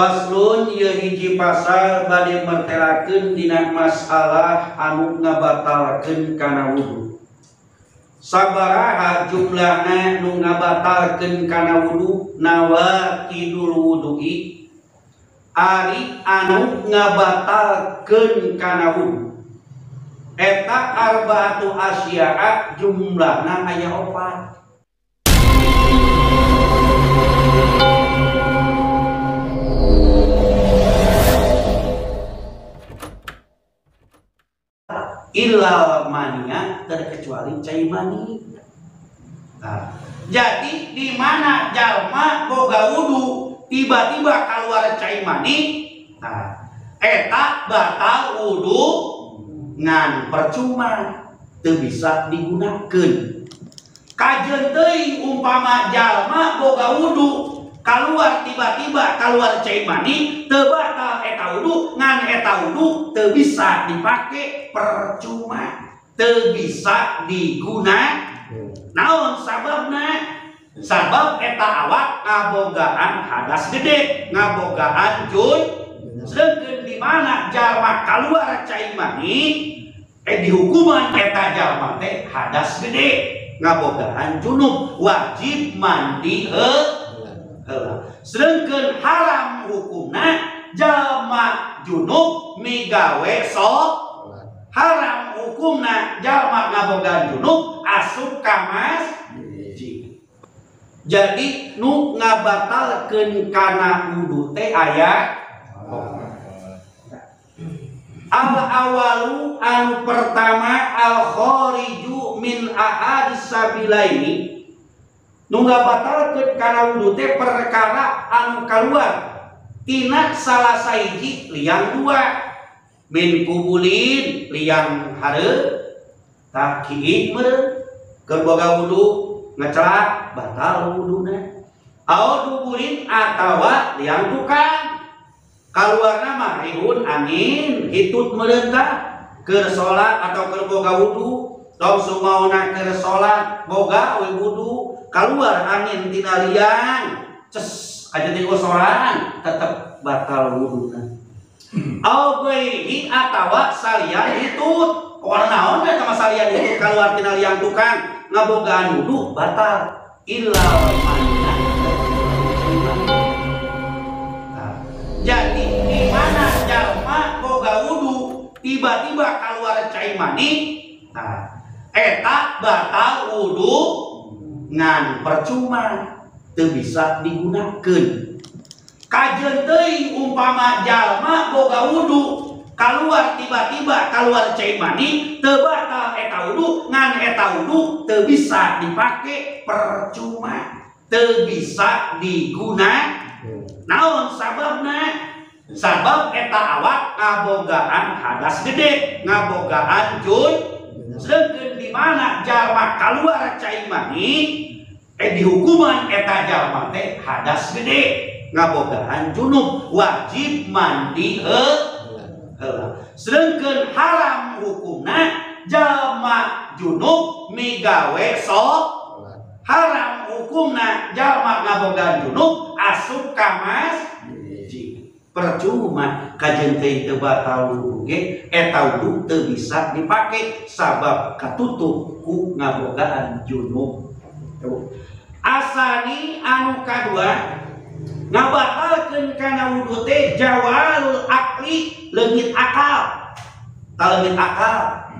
Faslun ieu hiji pasal bade mertelakeun dina masalah anu ngabatalkeun kana wudu. Sabaraha jumlahna nu ngabatalkeun kana wudu nawaqidul wudu'i ari anu ngabatalkeun kana wudu. Eta arba'atu asya'a jumlahna aya 4. Illal mania terkecuali cai mani. Nah, jadi di mana jalma boga wudu tiba-tiba keluar cai mani, nah, eta batal wudu ngan percuma teu bisa digunakeun. Kajeun teuing umpama jalma boga wudu keluar tiba-tiba keluar cai mani teu batal eta wudu ngan eta wudu teu bisa dipake percuma teu bisa diguna. Naon sababna? Sabab eta awak ngabogaan hadas gede, ngabogaan jun. Sedangkan di mana jalma keluar cai mani dihukuman eta jalma teh hadas gede, ngabogaan junub, wajib mandi heula. Sedangkan haram hukumna jalma junub migawe haram hukumna jalma ngabogaan junub asup ka masjid. Jadi nu ngabatalkeun kana wudu teh aya awalu anu pertama al khariju min ahadis sabilaini. Nu ngabatalkeun kana wudu teh perkara anu kaluar tina salah sahiji liang dua. Min kubulin liang hareup tak kieu meureun keur boga wudu ngacelak batal wuduna. Au dubulin atawa liang tukang kaluarna mah rihun angin hitut meureun tah keur salat atau keur boga wudu tong sumaona keur salat boga we wudu kaluar angin tina liang ces aja ti kosoran tetep batal wuduna. Augaihi atawa salian hitut warna naon eta mah salian hitut kaluar tina liang tukang ngabogaan wudu batal illal mania. Jadi di mana jalma boga wudu tiba-tiba keluar cai mani, nah, eta batal wudu ngan percuma teu bisa digunakeun. Kajeun teuing umpama jalma boga wudu keluar tiba-tiba keluar cai mani teu batal eta wudu ngan eta wudu teu bisa dipake percuma teu bisa diguna. Naon sababna? Sabab eta awak ngabogaan hadas gede, ngabogaan jun. Sedangkan di mana jalma keluar cai mani dihukuman eta jalma teh hadas gede, ngabogaan junub, wajib mandi heula. Sedangkan haram hukumna jalma junub migawe haram hukumna jalma ngabogaan junub asup ka masjid. Percuma kajeun teh teu batal wudu ge eta wudu teu bisa dipake sabab katutup ku ngabogaan junub. Asani anu kadua ngabatalkeun kana wudu teh jawalul akli leungit akal. Leungit akal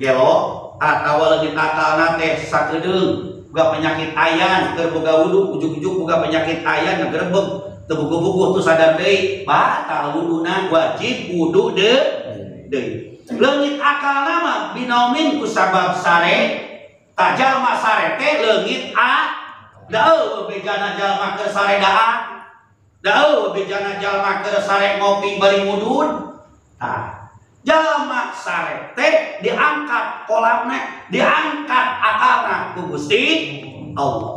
gelo atawa leungit akalna teh sakedeung boga penyakit ayan keur boga wudu ujug-ujug boga penyakit ayan ngagrebeg teu buku-buku tu sadar deui batal wuduna wajib wudu deui. Leungit akalna mah binaumin ku sabab sare ta jalma sare teh leungit daeuh bejana jalma keur sare daang, daeuh bejana jalma keur sare ngopi bari mudun. Tah jalma sare teh diangkat kolamna, diangkat akalna ku Gusti Allah.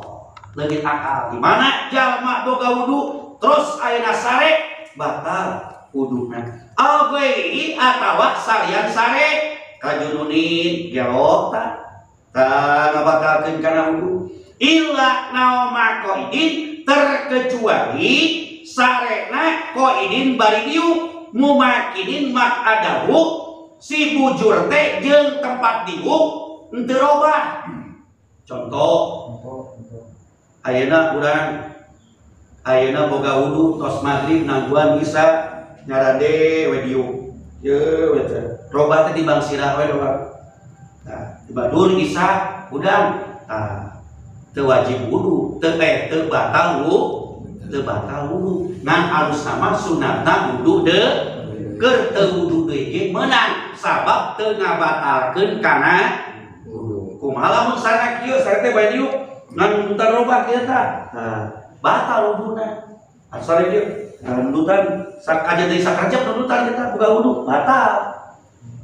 Leungit akal di mana jalma boga wudu terus ayeuna sare batal wuduna. Augaihi atawa salian sare kajununin gelota ta ngabatalkeun kana wudu illa naoma qaidin terkecuali sarena koidin bari diu mumakinin mak adahu si bujur teh jeung tempat diu henteu robah. Contoh ayeuna boga wudu tos maghrib nangguan bisa nyarade we diu ye robah teh tibang sirah we doang. Nah, tibadur bisa udang teu wajib wudu teu batal wudu ngan alus nama sunatna wudu keur teu wudu deui ge meunang sabab teu ngabatalkeun kana wudu. Kumaha lamun sareng kieu sareng teh bae diu ngan nuntun robah kieu tah batal wuduna. Asal dieu nuntun sak aja deui sakarjep nuntun kita boga wudu batal.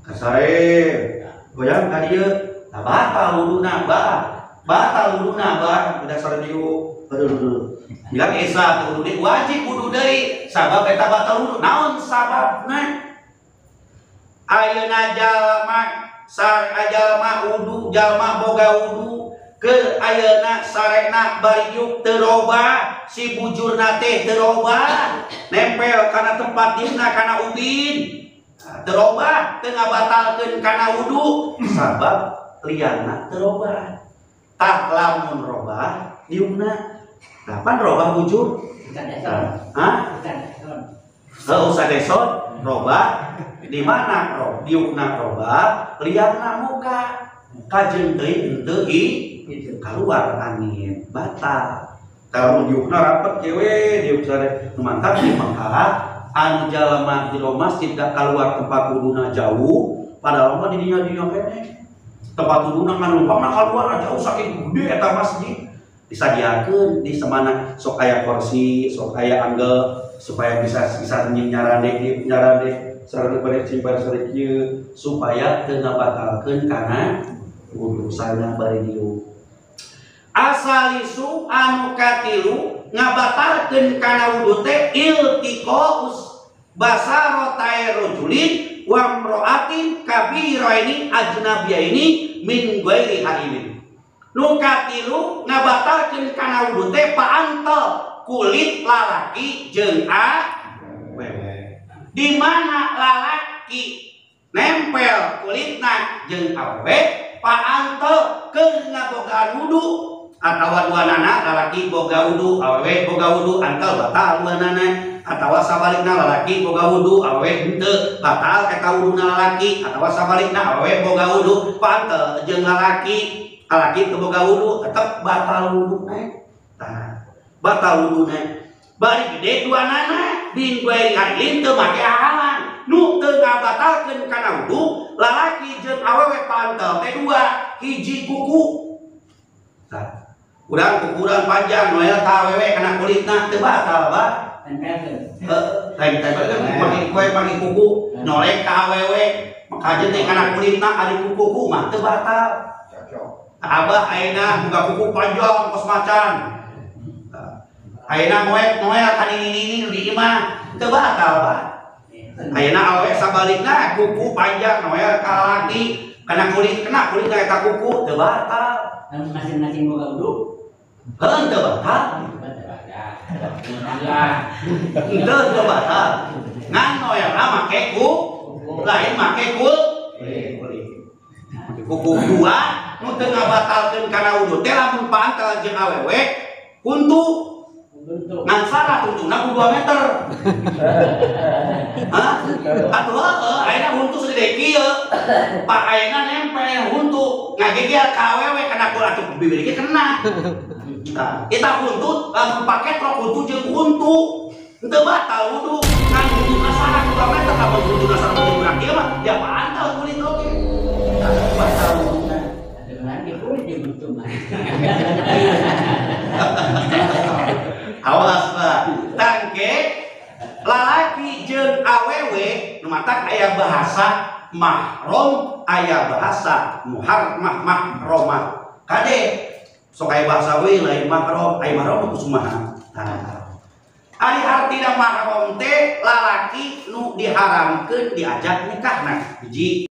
Kasare goyang ka dieu batal wuduna batal wuduna udah sareng diu bilang esa tuh wudu wajib wudu deui sabab eta batal wudu. Naon sababna? Ayeuna jalma wudu jalma boga wudu ke ayeuna sarena bari diuk teu robah si bujurna teh teu robah nempel kana tempat diuna kana ubin teu robah teu ngabatalkeun kana wudu sabab lianna teu robah. Tak lamun robah diukna kapan robah bujur? Usah desot robah di mana diukna robah lianna muka kajeng teuing henteu keluar angin batal. Kalau diukna rapet kewe diuk sare mantap di Mekah anu jalma di masjid gak keluar tempat wuduna jauh padahal mah di dinya kene tempat wuduna kan umpamana keluar jauh saking gede eta masjid disadiakeun di semana sok aya kursi sok aya anggel supaya bisa nyarade sareng bari cimbar sare kieu supaya teu ngabatalkeun kana wudu sareng bari diu. Asalisu anu katilu ngabatalkeun kana wudu teh iltiqaus basarotai rajulin wa imra'atin kabiraini ajnabiyaini min ghairi hailin. Nu katilu ngabatalkeun kana wudu teh paantel kulit lalaki jeung awewe. Di mana lalaki nempel kulitna jeung awewe paantel keur ngabogaan wudu atawa duanana lalaki boga wudu awewe boga wudu antel batal duanana atawa sabalikna lalaki boga wudu awewe henteu batal eta wuduna lalaki atawa sabalikna awewe boga wudu paantel jeung lalaki teu boga wudu tetep batal wuduna. Tah batal wuduna bari gede duanana bin ghairi hailin teu make halangan nu teu ngabatalkeun kana wudu lalaki jeung awewe paantel teh dua hiji kuku. Tah urang kukuran panjang noel ka awewe kana kulitna teu batal ba lain pagi kuku norek ka awewe maka jeung kana kulitna ari kuku mah teu batal. Abah ayeuna boga kuku panjang kos macan ayeuna noel ka nini di imah teu batal ba. Ayeuna awewe sabalikna kuku panjang noel ka lalaki kana kulit eta kuku teu batal. Masing-masing boga wudu henteu batal. Henteu batal. Ngan noelna make lain make kuku dua nu teu ngabatalkeun kana wudu teh lamun paantel jeung awewe huntu ngan salah tuntuna ku 2 meter. Hah? Atuh heueuh ayeuna huntu segede kieu. Pak ayeuna nempel huntu ngageger ka awewe kana ku atuh bibir ge kena. Tah eta huntu lamun pake rok huntu jeung huntu henteu batal wudu ngan huntuna salah 2 meter lamun huntuna salah urang kieu mah ya paantel kulit oge. Batal wuduna. Ada lagi kulit jeung huntu mah. Awas Pak, tangke lalaki jeung awewe nu matak aya bahasa mahrom aya bahasa mahromah. Kade sok aya bahasa we lain mahrom, aya mahrom kumaha? Ari artina mahrom teh lalaki nu diharamkeun diajak nikahna. Hiji